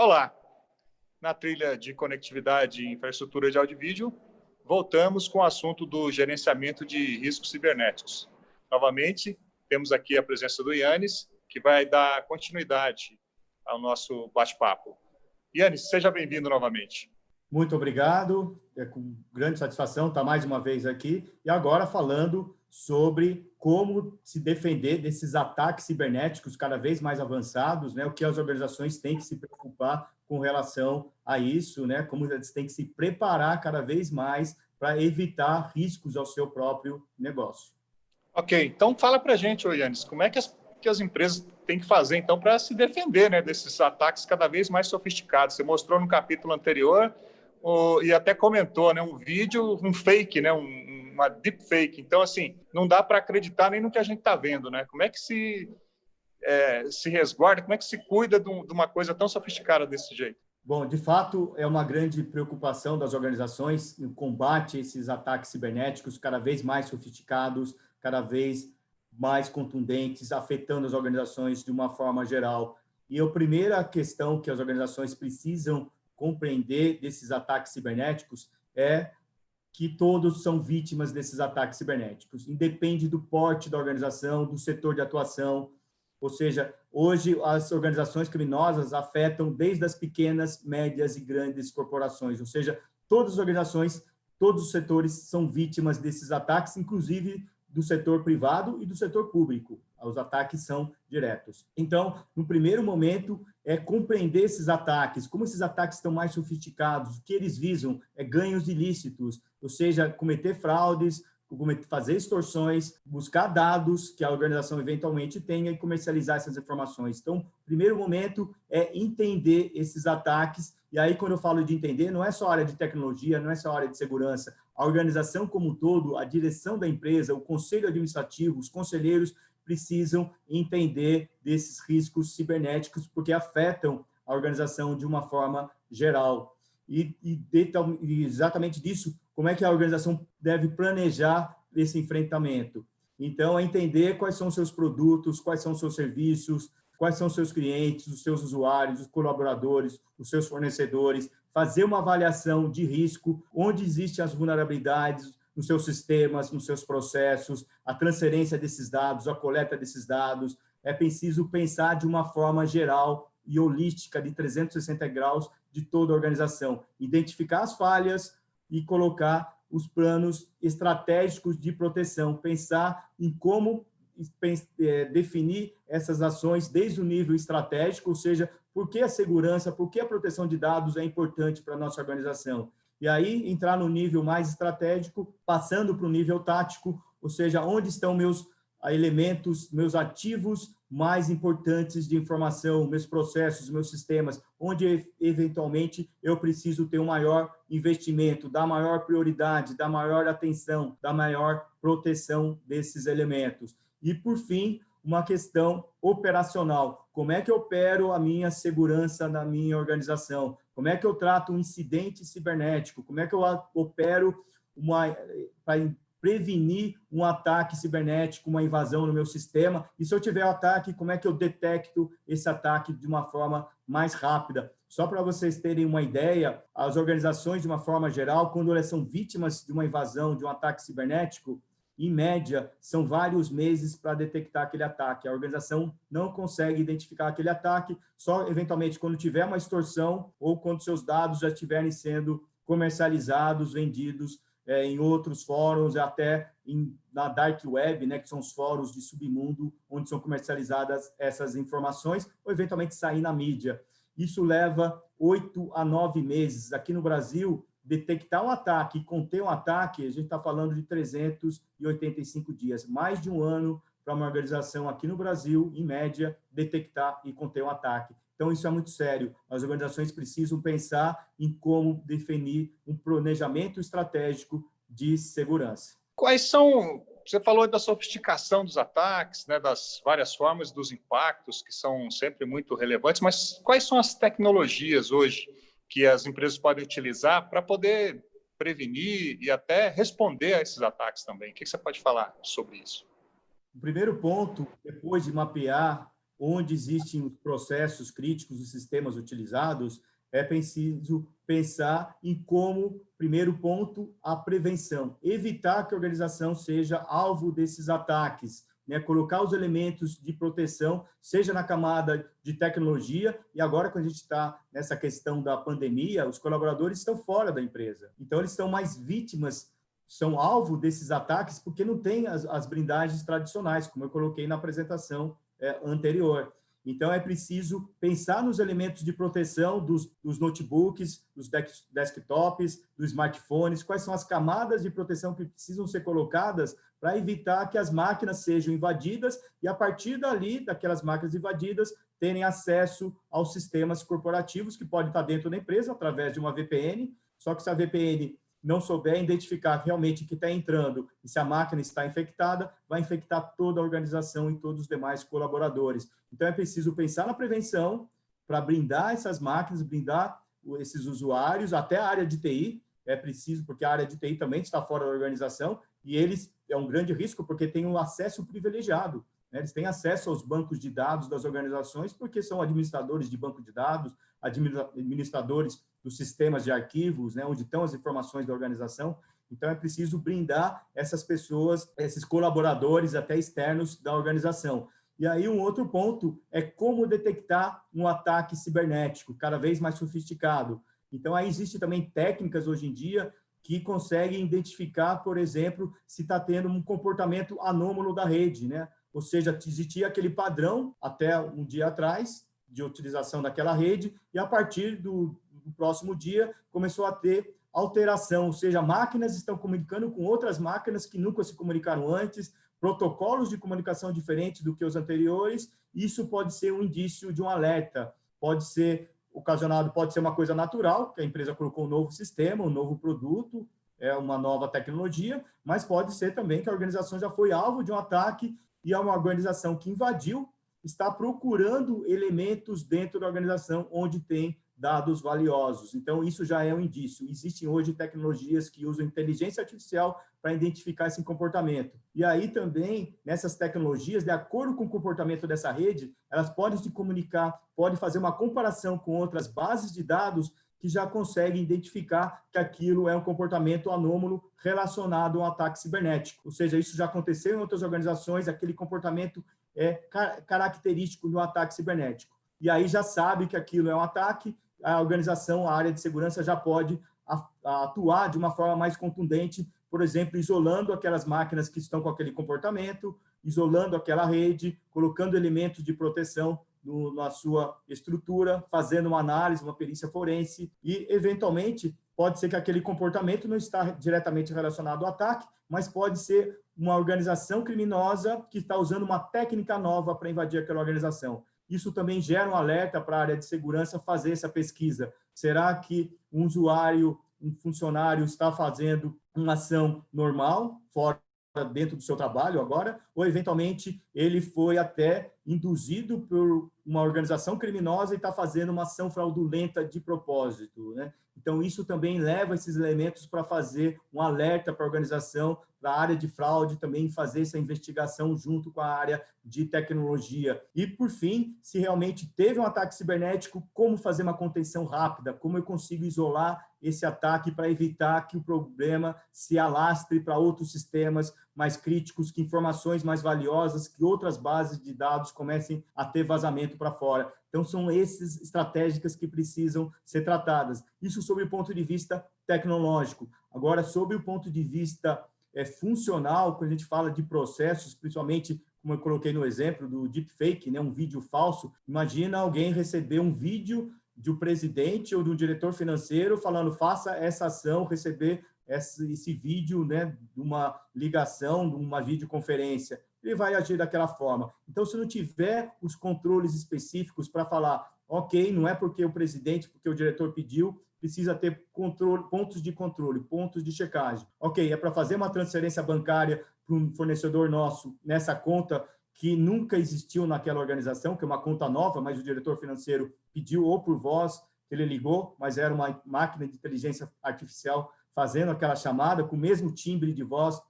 Olá! Na trilha de conectividade e infraestrutura de áudio e vídeo, voltamos com o assunto do gerenciamento de riscos cibernéticos. Novamente, temos aqui a presença do Yannis, que vai dar continuidade ao nosso bate-papo. Yannis, seja bem-vindo novamente. Muito obrigado, é com grande satisfação estar mais uma vez aqui, e agora falando sobre como se defender desses ataques cibernéticos cada vez mais avançados, né? O que as organizações têm que se preocupar com relação a isso, né? Como eles têm que se preparar cada vez mais para evitar riscos ao seu próprio negócio. Ok, então fala para a gente, Yannis, como é que as empresas têm que fazer, então, para se defender, né, desses ataques cada vez mais sofisticados? Você mostrou no capítulo anterior e até comentou, né, um vídeo, um fake, né, uma deepfake. Então, assim, não dá para acreditar nem no que a gente está vendo, né? Como é que se resguarda, como é que se cuida de uma coisa tão sofisticada desse jeito? Bom, de fato, é uma grande preocupação das organizações no combate a esses ataques cibernéticos cada vez mais sofisticados, cada vez mais contundentes, afetando as organizações de uma forma geral. E a primeira questão que as organizações precisam compreender desses ataques cibernéticos é que todos são vítimas desses ataques cibernéticos, independe do porte da organização, do setor de atuação. Ou seja, hoje as organizações criminosas afetam desde as pequenas, médias e grandes corporações, ou seja, todas as organizações, todos os setores são vítimas desses ataques, inclusive do setor privado e do setor público. Os ataques são diretos. Então, no primeiro momento, é compreender esses ataques, como esses ataques estão mais sofisticados, o que eles visam é ganhos ilícitos, ou seja, cometer fraudes, fazer extorsões, buscar dados que a organização eventualmente tenha e comercializar essas informações. Então, o primeiro momento é entender esses ataques, e aí quando eu falo de entender, não é só a área de tecnologia, não é só a área de segurança, a organização como um todo, a direção da empresa, o conselho administrativo, os conselheiros precisam entender desses riscos cibernéticos, porque afetam a organização de uma forma geral. E exatamente disso, como é que a organização deve planejar esse enfrentamento. Então, é entender quais são os seus produtos, quais são os seus serviços, quais são os seus clientes, os seus usuários, os colaboradores, os seus fornecedores, fazer uma avaliação de risco, onde existem as vulnerabilidades nos seus sistemas, nos seus processos, a transferência desses dados, a coleta desses dados. É preciso pensar de uma forma geral e holística, de 360 graus, de toda a organização. Identificar as falhas e colocar os planos estratégicos de proteção, pensar em como definir essas ações desde o nível estratégico, ou seja, por que a segurança, por que a proteção de dados é importante para a nossa organização. E aí, entrar no nível mais estratégico, passando para o nível tático, ou seja, onde estão meus elementos, meus ativos mais importantes de informação, meus processos, meus sistemas, onde eventualmente eu preciso ter um maior investimento, dar maior prioridade, dar maior atenção, dar maior proteção desses elementos. E, por fim, uma questão operacional. Como é que eu opero a minha segurança na minha organização? Como é que eu trato um incidente cibernético? Como é que eu opero para prevenir um ataque cibernético, uma invasão no meu sistema? E se eu tiver um ataque, como é que eu detecto esse ataque de uma forma mais rápida? Só para vocês terem uma ideia, as organizações, de uma forma geral, quando elas são vítimas de uma invasão, de um ataque cibernético, em média, são vários meses para detectar aquele ataque. A organização não consegue identificar aquele ataque, só eventualmente quando tiver uma extorsão ou quando seus dados já estiverem sendo comercializados, vendidos em outros fóruns, até na Dark Web, né, que são os fóruns de submundo, onde são comercializadas essas informações, ou eventualmente sair na mídia. Isso leva 8 a 9 meses. Aqui no Brasil, detectar um ataque e conter um ataque, a gente está falando de 385 dias, mais de um ano para uma organização aqui no Brasil, em média, detectar e conter um ataque. Então, isso é muito sério. As organizações precisam pensar em como definir um planejamento estratégico de segurança. Quais são... Você falou da sofisticação dos ataques, né, das várias formas, dos impactos, que são sempre muito relevantes, mas quais são as tecnologias hoje que as empresas podem utilizar para poder prevenir e até responder a esses ataques também? O que você pode falar sobre isso? O primeiro ponto, depois de mapear onde existem os processos críticos, os sistemas utilizados, é preciso pensar em como, primeiro ponto, a prevenção, evitar que a organização seja alvo desses ataques, né? Colocar os elementos de proteção, seja na camada de tecnologia, e agora, quando a gente está nessa questão da pandemia, os colaboradores estão fora da empresa. Então, eles estão mais vítimas, são alvo desses ataques, porque não tem as blindagens tradicionais, como eu coloquei na apresentação anterior. Então, é preciso pensar nos elementos de proteção dos notebooks, dos desktops, dos smartphones, quais são as camadas de proteção que precisam ser colocadas para evitar que as máquinas sejam invadidas e, a partir dali, daquelas máquinas invadidas, terem acesso aos sistemas corporativos, que pode estar dentro da empresa, através de uma VPN, só que se a VPN não souber identificar realmente o que está entrando e se a máquina está infectada, vai infectar toda a organização e todos os demais colaboradores. Então, é preciso pensar na prevenção para blindar essas máquinas, blindar esses usuários, até a área de TI, é preciso, porque a área de TI também está fora da organização, e eles é um grande risco, porque tem um acesso privilegiado, né? Eles têm acesso aos bancos de dados das organizações, porque são administradores de banco de dados, administradores dos sistemas de arquivos, né, onde estão as informações da organização. Então, é preciso blindar essas pessoas, esses colaboradores até externos da organização. E aí, um outro ponto é como detectar um ataque cibernético, cada vez mais sofisticado. Então, aí existe também técnicas hoje em dia que conseguem identificar, por exemplo, se está tendo um comportamento anômalo da rede, né? Ou seja, existia aquele padrão até um dia atrás de utilização daquela rede, e a partir do próximo dia começou a ter alteração, ou seja, máquinas estão comunicando com outras máquinas que nunca se comunicaram antes, protocolos de comunicação diferentes do que os anteriores. Isso pode ser um indício de um alerta, pode ser ocasionado, pode ser uma coisa natural, que a empresa colocou um novo sistema, um novo produto, uma nova tecnologia, mas pode ser também que a organização já foi alvo de um ataque e é uma organização que invadiu, está procurando elementos dentro da organização onde tem dados valiosos. Então, isso já é um indício. Existem hoje tecnologias que usam inteligência artificial para identificar esse comportamento. E aí também, nessas tecnologias, de acordo com o comportamento dessa rede, elas podem se comunicar, podem fazer uma comparação com outras bases de dados que já conseguem identificar que aquilo é um comportamento anômalo relacionado a um ataque cibernético. Ou seja, isso já aconteceu em outras organizações, aquele comportamento é característico de um ataque cibernético. E aí já sabe que aquilo é um ataque, a organização, a área de segurança já pode atuar de uma forma mais contundente, por exemplo, isolando aquelas máquinas que estão com aquele comportamento, isolando aquela rede, colocando elementos de proteção na sua estrutura, fazendo uma análise, uma perícia forense, e, eventualmente, pode ser que aquele comportamento não está diretamente relacionado ao ataque, mas pode ser uma organização criminosa que está usando uma técnica nova para invadir aquela organização. Isso também gera um alerta para a área de segurança fazer essa pesquisa. Será que um usuário, um funcionário está fazendo uma ação normal, fora dentro do seu trabalho agora, ou eventualmente ele foi até induzido por uma organização criminosa e está fazendo uma ação fraudulenta de propósito, né? Então, isso também leva esses elementos para fazer um alerta para a organização, para a área de fraude também fazer essa investigação junto com a área de tecnologia. E, por fim, se realmente teve um ataque cibernético, como fazer uma contenção rápida, como eu consigo isolar esse ataque para evitar que o problema se alastre para outros sistemas mais críticos, que informações mais valiosas, que outras bases de dados comecem a ter vazamento para fora. Então, são essas estratégicas que precisam ser tratadas. Isso sob o ponto de vista tecnológico. Agora, sob o ponto de vista funcional, quando a gente fala de processos, principalmente, como eu coloquei no exemplo do deepfake, né, um vídeo falso, imagina alguém receber um vídeo de um presidente ou de um diretor financeiro falando, faça essa ação, receber esse vídeo, né, de uma ligação, de uma videoconferência. Ele vai agir daquela forma. Então, se não tiver os controles específicos para falar, ok, não é porque o presidente, porque o diretor pediu, precisa ter controle, pontos de controle, pontos de checagem. Ok, é para fazer uma transferência bancária para um fornecedor nosso nessa conta que nunca existiu naquela organização, que é uma conta nova, mas o diretor financeiro pediu ou por voz, que ele ligou, mas era uma máquina de inteligência artificial fazendo aquela chamada com o mesmo timbre de voz,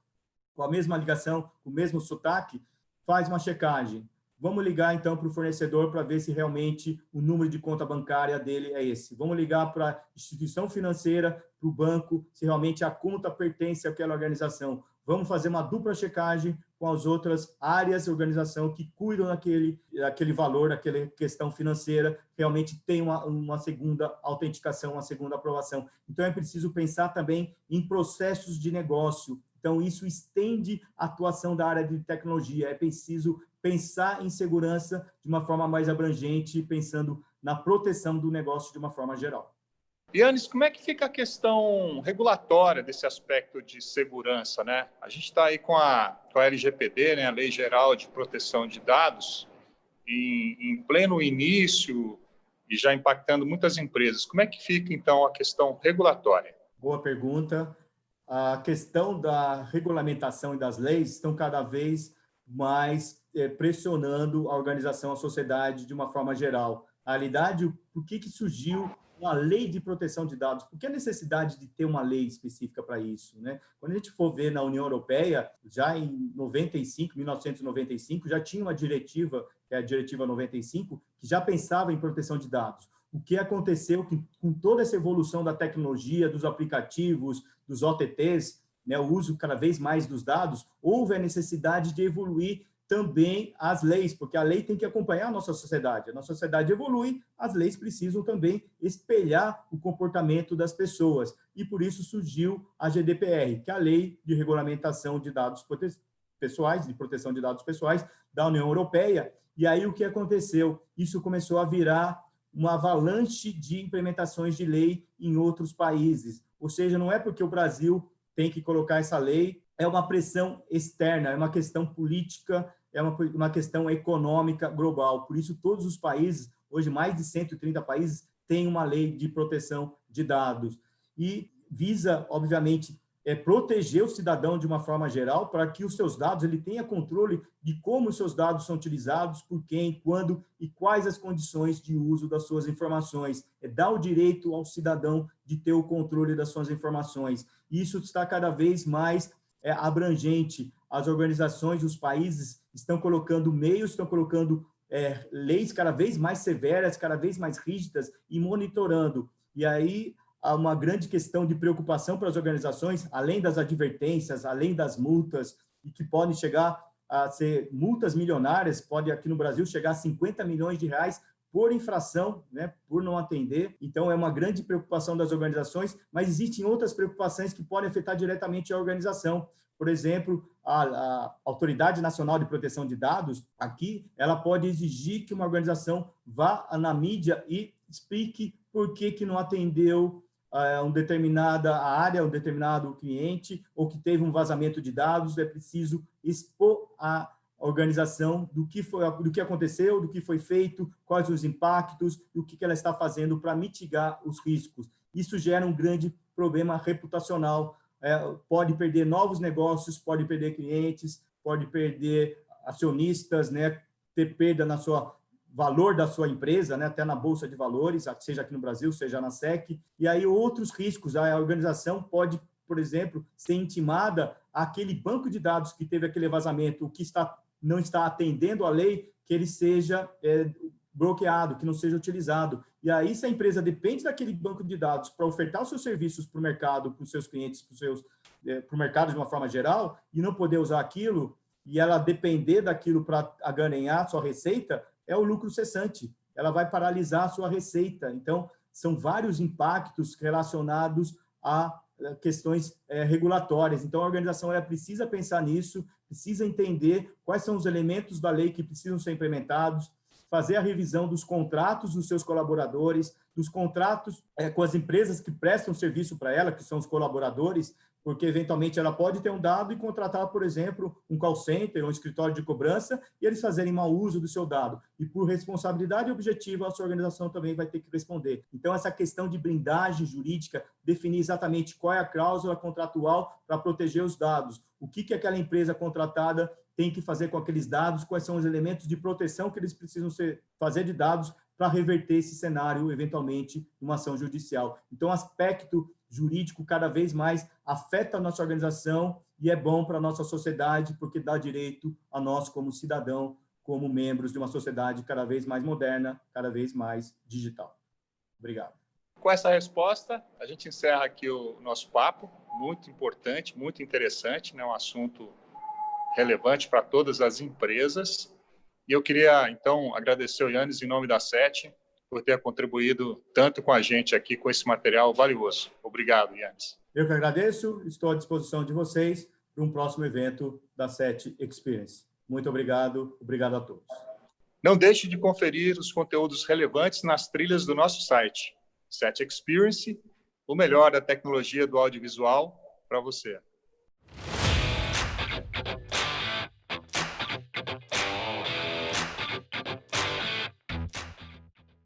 com a mesma ligação, com o mesmo sotaque, faz uma checagem. vamos ligar então para o fornecedor para ver se realmente o número de conta bancária dele é esse. Vamos ligar para a instituição financeira, para o banco, se realmente a conta pertence àquela organização. Vamos fazer uma dupla checagem com as outras áreas da organização que cuidam daquele valor, daquela questão financeira, realmente tem uma segunda autenticação, uma segunda aprovação. Então, é preciso pensar também em processos de negócio. Então, isso estende a atuação da área de tecnologia. É preciso pensar em segurança de uma forma mais abrangente, pensando na proteção do negócio de uma forma geral. Yannis, como é que fica a questão regulatória desse aspecto de segurança, né? A gente está aí com a LGPD, né, a Lei Geral de Proteção de Dados, em pleno início e já impactando muitas empresas. Como é que fica, então, a questão regulatória? Boa pergunta. A questão da regulamentação e das leis estão cada vez mais pressionando a organização, a sociedade de uma forma geral. Na realidade, por que surgiu uma lei de proteção de dados? Por que a necessidade de ter uma lei específica para isso, né? Quando a gente for ver na União Europeia, já em 1995, já tinha uma diretiva, que é a Diretiva 95, que já pensava em proteção de dados. O que aconteceu com toda essa evolução da tecnologia, dos aplicativos, dos OTTs, né, o uso cada vez mais dos dados, houve a necessidade de evoluir também as leis, porque a lei tem que acompanhar a nossa sociedade. A nossa sociedade evolui, as leis precisam também espelhar o comportamento das pessoas. E por isso surgiu a GDPR, que é a Lei de Regulamentação de Dados Pessoais, de Proteção de Dados Pessoais da União Europeia. E aí o que aconteceu? Isso começou a virar uma avalanche de implementações de lei em outros países. Ou seja, não é porque o Brasil tem que colocar essa lei, é uma pressão externa, é uma questão política, é uma questão econômica global. Por isso, todos os países, hoje mais de 130 países, têm uma lei de proteção de dados. E visa, obviamente, proteger o cidadão de uma forma geral, para que os seus dados, ele tenha controle de como os seus dados são utilizados, por quem, quando e quais as condições de uso das suas informações. É dar o direito ao cidadão de ter o controle das suas informações. Isso está cada vez mais abrangente. As organizações, os países estão colocando meios, estão colocando leis cada vez mais severas, cada vez mais rígidas e monitorando. E aí há uma grande questão de preocupação para as organizações, além das advertências, além das multas, e que podem chegar a ser multas milionárias, pode aqui no Brasil chegar a 50 milhões de reais por infração, né, por não atender. Então, é uma grande preocupação das organizações, mas existem outras preocupações que podem afetar diretamente a organização. Por exemplo, a Autoridade Nacional de Proteção de Dados, aqui, ela pode exigir que uma organização vá na mídia e explique por que não atendeu uma determinada área, um determinado cliente, ou que teve um vazamento de dados. É preciso expor a organização do que aconteceu, do que foi feito, quais os impactos e o que ela está fazendo para mitigar os riscos. Isso gera um grande problema reputacional. Pode perder novos negócios, pode perder clientes, pode perder acionistas, né, ter perda na sua valor da sua empresa, né, até na Bolsa de Valores, seja aqui no Brasil, seja na SEC. E aí outros riscos, a organização pode, por exemplo, ser intimada àquele banco de dados que teve aquele vazamento, o que não está atendendo à lei, que ele seja bloqueado, que não seja utilizado. E aí, se a empresa depende daquele banco de dados para ofertar os seus serviços para o mercado, para os seus clientes, para o mercado de uma forma geral, e não poder usar aquilo, e ela depender daquilo para ganhar sua receita, é o lucro cessante. Ela vai paralisar a sua receita. Então, são vários impactos relacionados a questões regulatórias. Então, a organização ela precisa pensar nisso, precisa entender quais são os elementos da lei que precisam ser implementados, fazer a revisão dos contratos dos seus colaboradores, dos contratos com as empresas que prestam serviço para ela, que são os colaboradores, porque, eventualmente, ela pode ter um dado e contratar, por exemplo, um call center, um escritório de cobrança, e eles fazerem mau uso do seu dado. E, por responsabilidade objetiva, a sua organização também vai ter que responder. Então, essa questão de blindagem jurídica, definir exatamente qual é a cláusula contratual para proteger os dados, o que aquela empresa contratada tem que fazer com aqueles dados, quais são os elementos de proteção que eles precisam fazer de dados para reverter esse cenário, eventualmente, numa ação judicial. Então, o aspecto jurídico cada vez mais afeta a nossa organização e é bom para a nossa sociedade, porque dá direito a nós, como cidadão, como membros de uma sociedade cada vez mais moderna, cada vez mais digital. Obrigado. Com essa resposta, a gente encerra aqui o nosso papo, muito importante, muito interessante, né? Um assunto relevante para todas as empresas. E eu queria, então, agradecer ao Yannis, em nome da SET, por ter contribuído tanto com a gente aqui, com esse material valioso. Obrigado, Yannis. Eu que agradeço, estou à disposição de vocês para um próximo evento da SET Experience. Muito obrigado, obrigado a todos. Não deixe de conferir os conteúdos relevantes nas trilhas do nosso site. SET Experience, o melhor da tecnologia do audiovisual para você.